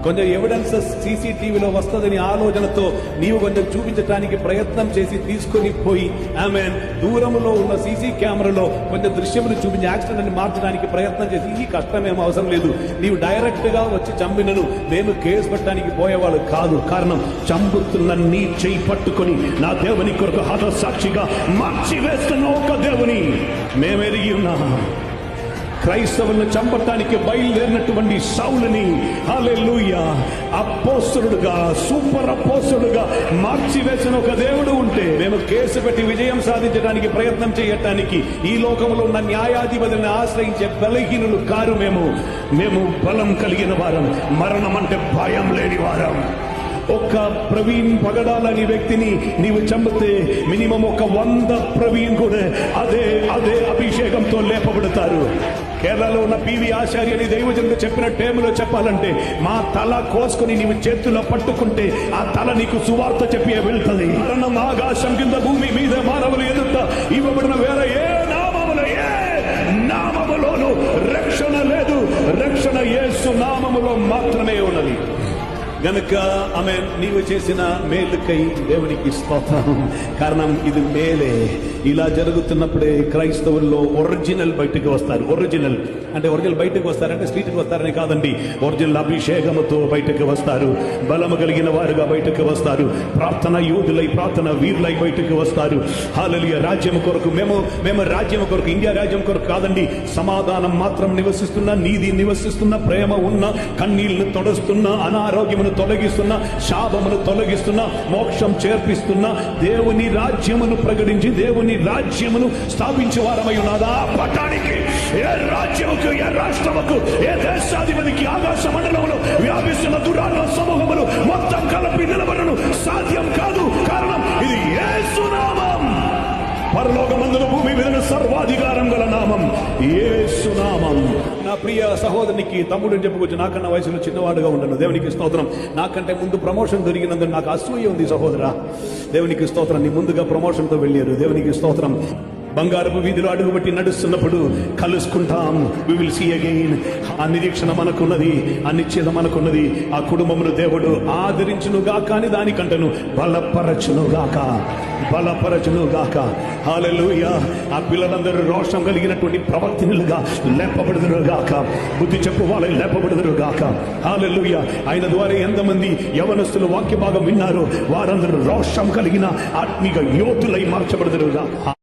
కొంచెం ఎవిడెన్స్ సీసీటీవీలో వస్తుందని ఆలోచనతో నీవు కొంచెం చూపించడానికి ప్రయత్నం చేసి తీసుకొని పోయి ఆమెన్ దూరంలో ఉన్న సీసీ కెమెరాలో కొంచెం దృశ్యములు చూపించి యాక్సిడెంట్ అని మార్చడానికి ప్రయత్నం చేసి ఈ కష్టమేమో అవసరం లేదు, నీవు డైరెక్ట్ గా వచ్చి చంపినను మేము కేసు పెట్టడానికి పోయేవాళ్ళు కాదు. కారణం చంపుతున్న నీ చేయి పట్టుకొని నా దేవుని కొరకు హతసాక్షిగా మార్చి వేస్తున్న ఒక దేవుని మేమెరిగి ఉన్నాం. క్రైస్తవులను చంపటానికి బయలుదేరినటువంటి సౌలుని హల్లెలూయా అపోస్తలుడుగా సూపర్ అపోస్తలుడుగా మార్చివేసిన ఒక దేవుడు ఉంటే మేము కేసు పెట్టి విజయం సాధించడానికి ప్రయత్నం చేయటానికి ఈ లోకంలో ఉన్న న్యాయాధిపతిని ఆశ్రయించే బలహీనులు కారు. మేము బలం కలిగిన వారం, మరణం అంటే భయం లేని వారం. ఒక ప్రవీణ్ పగడాలని వ్యక్తిని నీవు చంపితే మినిమం ఒక 100 ప్రవీణ్ కూడా అదే అభిషేకంతో లేపబడతారు. కేరళలో ఉన్న పివి ఆచార్య అని దైవజనుడు చెప్పిన టైంలో చెప్పాలంటే మా తల కోసుకుని నీవు చేతుల్లో పట్టుకుంటే ఆ తల నీకు సువార్త చెప్పి వెళ్తుంది. మరణం ఆకాశం కింద భూమి మీద మానవులు ఎదుట ఇవ్వబడిన వేరే ఏ నామములోనూ రక్షణ లేదు. రక్షణ యేసు నామములో మాత్రమే ఉన్నది. గనుక ఆమె నీవు చేసిన మేలుకై దేవునికి స్తోత్రం. కారణం ఇది మేలే. ఇలా జరుగుతున్నప్పుడే క్రైస్తవుల్లో ఒరిజినల్ బయటకు వస్తారు. ఒరిజినల్ బయటకు వస్తారంటే స్ట్రీట్కి వస్తారని కాదండి, ఒరిజినల్ అభిషేకముతో బయటకు వస్తారు. బలము కలిగిన వారుగా బయటకు వస్తారు. ప్రార్థన యోధులై, ప్రార్థన వీరులై బయటకు వస్తారు. హల్లెలూయా. రాజ్యం కొరకు మేము రాజ్యం కొరకు, ఇండియా రాజ్యం కొరకు కాదండి, సమాధానం మాత్రం నివసిస్తున్న, నీతి నివసిస్తున్న, ప్రేమ ఉన్న, కన్నీళ్లను తొడస్తున్న, అనారోగ్యమును తొలగిస్తున్న, శాపమును తొలగిస్తున్న, మోక్షం చేర్పిస్తున్న దేవుని రాజ్యమును ప్రకటించి దేవుని రాజ్యమును స్థాపించే వారమై ఉన్నదా. పట్టానికి ఏ రాజ్యముకు, ఏ రాష్ట్రముకు, ఏ దేశాధిపతికి ఆకాశ మండలములు వ్యాపిస్తున్న దురాత్మ సమూహములు మొత్తం కలిపి నిలబడను సాధ్యం కాదు. కారణం ఇది యేసు నామం. పరలోకమందున భూమి మీద సర్వాధికారం గల నామం యేసు నామం. నా ప్రియ సహోదరునికి తమ్ముడు చెప్పుకోవచ్చు, నాకన్నా వయసులో చిన్నవాడుగా ఉండను. దేవునికి స్తోత్రం. నాకంటే ముందు ప్రమోషన్ దొరికినందుకు నాకు అసూయ ఉంది సహోదరా. దేవునికి స్తోత్రం. నీ ముందుగా ప్రమోషన్తో వెళ్ళారు. దేవునికి స్తోత్రం. బంగారపు వీధిలో అడుగుబట్టి నడుస్తున్నప్పుడు కలుసుకుంటాం. We will see again. ఆ నిరీక్షణ మనకున్నది, ఆ నిశ్చయం మనకున్నది. ఆ కుటుంబమును దేవుడు ఆదరించునుగాక అని దానికంటను బలపరచునుగాక. హల్లెలూయా. ఆ పిల్లలందరూ రోషం కలిగినటువంటి ప్రవర్తనలుగా లేపబడుదురుగాక. బుద్ధి చెప్పు వాళ్ళు లేపబడుదురుగాక. హల్లెలూయా. ఆయన ద్వారా ఎంతమంది యవనస్తులు వాక్య భాగం విన్నారో వారందరూ రోషం కలిగిన ఆత్మీయ యోధులై మార్చబడుదురుగాక.